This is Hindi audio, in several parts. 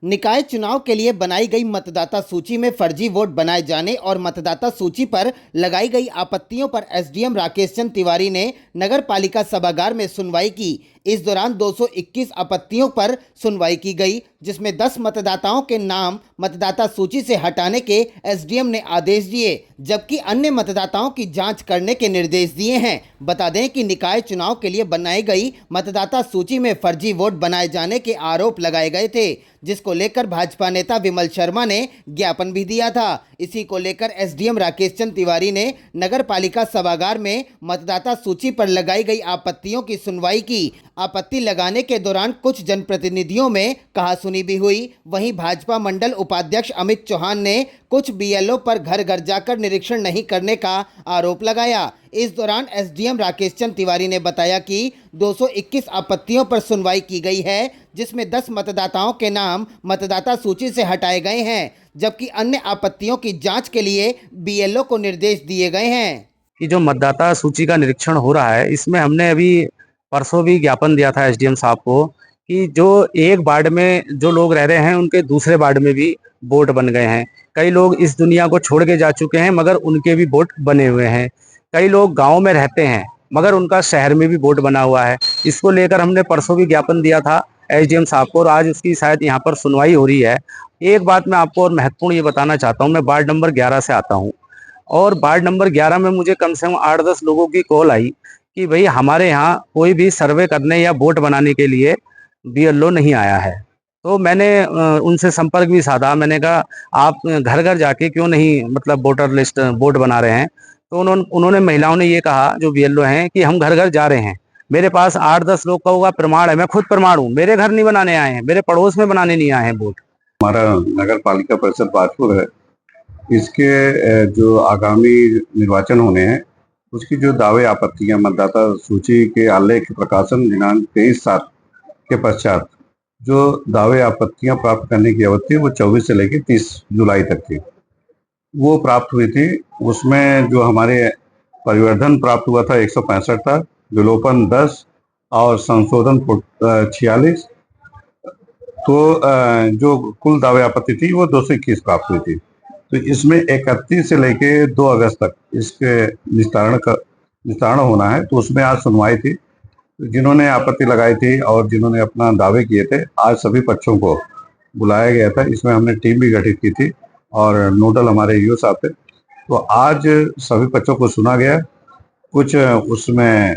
निकाय चुनाव के लिए बनाई गई मतदाता सूची में फर्जी वोट बनाए जाने और मतदाता सूची पर लगाई गई आपत्तियों पर एसडीएम राकेश चंद तिवारी ने नगर पालिका सभागार में सुनवाई की। इस दौरान 221 आपत्तियों पर सुनवाई की गई, जिसमें 10 मतदाताओं के नाम मतदाता सूची से हटाने के एसडीएम ने आदेश दिए, जबकि अन्य मतदाताओं की जांच करने के निर्देश दिए हैं। बता दें कि निकाय चुनाव के लिए बनाई गई मतदाता सूची में फर्जी वोट बनाए जाने के आरोप लगाए गए थे, जिसको लेकर भाजपा नेता विमल शर्मा ने ज्ञापन भी दिया था। इसी को लेकर एसडीएम राकेश चंद तिवारी ने नगर पालिका सभागार में मतदाता सूची पर लगाई गई आपत्तियों की सुनवाई की। आपत्ति लगाने के दौरान कुछ जनप्रतिनिधियों में कहासुनी भी हुई। वहीं भाजपा मंडल उपाध्यक्ष अमित चौहान ने कुछ बीएलओ पर घर घर जाकर निरीक्षण नहीं करने का आरोप लगाया। इस दौरान एसडीएम राकेश चंद तिवारी ने बताया कि 221 आपत्तियों पर सुनवाई की गई है, जिसमें 10 मतदाताओं के नाम मतदाता सूची से हटाए गए हैं, जबकि अन्य आपत्तियों की जांच के लिए बीएलओ को निर्देश दिए गए हैं। कि जो मतदाता सूची का निरीक्षण हो रहा है, इसमें हमने अभी परसों भी ज्ञापन दिया था एसडीएम साहब को कि जो एक वार्ड में जो लोग रह रहे हैं उनके दूसरे वार्ड में भी वोट बन गए हैं। कई लोग इस दुनिया को छोड़ के जा चुके हैं मगर उनके भी वोट बने हुए हैं। कई लोग गांव में रहते हैं मगर उनका शहर में भी वोट बना हुआ है। इसको लेकर हमने परसों भी ज्ञापन दिया था एसडीएम साहब को और आज उसकी शायद यहाँ पर सुनवाई हो रही है। एक बात मैं आपको और महत्वपूर्ण ये बताना चाहता हूँ, मैं वार्ड नंबर 11 से आता हूँ और वार्ड नंबर 11 में मुझे कम से कम 8-10 लोगों की कॉल आई कि भाई हमारे यहाँ कोई भी सर्वे करने या वोट बनाने के लिए बीएलओ नहीं आया है। तो मैंने उनसे संपर्क भी साधा। मैंने कहा आप घर घर जाके क्यों नहीं मतलब वोटर लिस्ट वोट बना रहे हैं। तो उन्होंने महिलाओं ने ये कहा जो बीएलओ हैं कि हम घर घर जा रहे हैं। मेरे पास 8-10 लोग का होगा प्रमाण है, मैं खुद प्रमाण हूँ। मेरे घर नहीं बनाने आए हैं, मेरे पड़ोस में बनाने नहीं आए हैं वोट। हमारा नगर पालिका परिषद बाजपुर है, इसके जो आगामी निर्वाचन होने हैं उसकी जो दावे आपत्तियां मतदाता सूची के आलेख प्रकाशन दिनांक 23/7 के पश्चात जो दावे आपत्तियां प्राप्त करने की अवधि वो 24 से लेकर 30 जुलाई तक थी, वो प्राप्त हुई थी। उसमें जो हमारे परिवर्धन प्राप्त हुआ था 165 था, विलोपन 10 और संशोधन 46। तो जो कुल दावे आपत्ति थी वो 221 प्राप्त हुई थी। तो इसमें 31 से लेके 2 अगस्त तक इसके निस्तारण होना है। तो उसमें आज सुनवाई थी। जिन्होंने आपत्ति लगाई थी और जिन्होंने अपना दावे किए थे, आज सभी पक्षों को बुलाया गया था। इसमें हमने टीम भी गठित की थी और नोडल हमारे ईओ साहब थे। तो आज सभी पक्षों को सुना गया। कुछ उसमें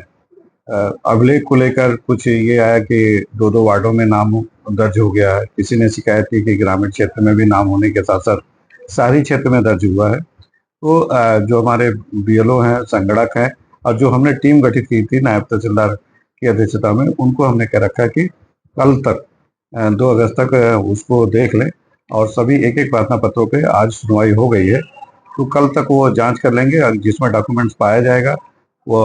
अभिलेख को लेकर कुछ ये आया कि 2-2 वार्डों में नाम दर्ज हो गया है। किसी ने शिकायत की कि ग्रामीण क्षेत्र में भी नाम होने के साथ साथ शहरी क्षेत्र में दर्ज हुआ है। तो जो हमारे बीएलओ हैं, संगणक हैं और जो हमने टीम गठित की थी नायब तहसीलदार की अध्यक्षता में, उनको हमने कह रखा कि कल तक 2 अगस्त तक उसको देख लें और सभी एक-एक प्रार्थना पत्रों पे आज सुनवाई हो गई है। तो कल तक वो जांच कर लेंगे और जिसमें डॉक्यूमेंट्स पाया जाएगा वो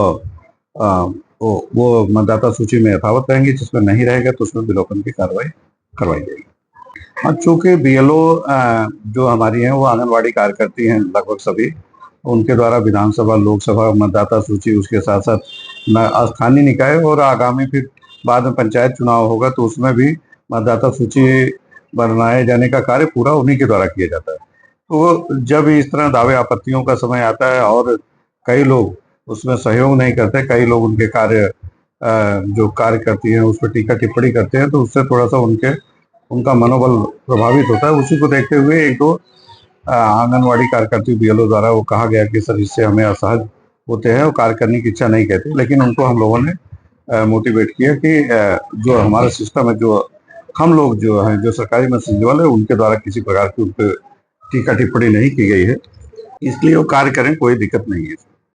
मतदाता सूची में यथावत रहेंगे, जिसमें नहीं रहेगा तो उसमें विलोपन की कार्रवाई करवाई जाएगी। हाँ, चूँकि बीएलओ जो हमारी हैं वो आंगनवाड़ी कार्यकर्ती हैं लगभग सभी, उनके द्वारा विधानसभा, लोकसभा, मतदाता सूची, उसके साथ साथ स्थानीय निकाय और आगामी फिर बाद में पंचायत चुनाव होगा तो उसमें भी मतदाता सूची बनाए जाने का कार्य पूरा उन्हीं के द्वारा किया जाता है। तो जब इस तरह दावे आपत्तियों का समय आता है और कई लोग उसमें सहयोग नहीं करते, कई लोग उनके कार्य जो कार्य करती हैं उस पर टीका टिप्पणी करते हैं, तो उससे थोड़ा सा उनका मनोबल प्रभावित होता है। उसी को देखते हुए 1-2 आंगनवाड़ी कार्यकर्ती बीएलओ द्वारा वो कहा गया कि सर इससे हमें असहज होते हैं और कार्य करने की इच्छा नहीं कहते, लेकिन उनको हम लोगों ने मोटिवेट किया कि जो हमारा सिस्टम है, जो हम लोग जो हैं जो सरकारी मैसेज वाले उनके द्वारा किसी प्रकार की उन पर टीका टिप्पणी नहीं की गई है, इसलिए वो कार्य करें, कोई दिक्कत नहीं है।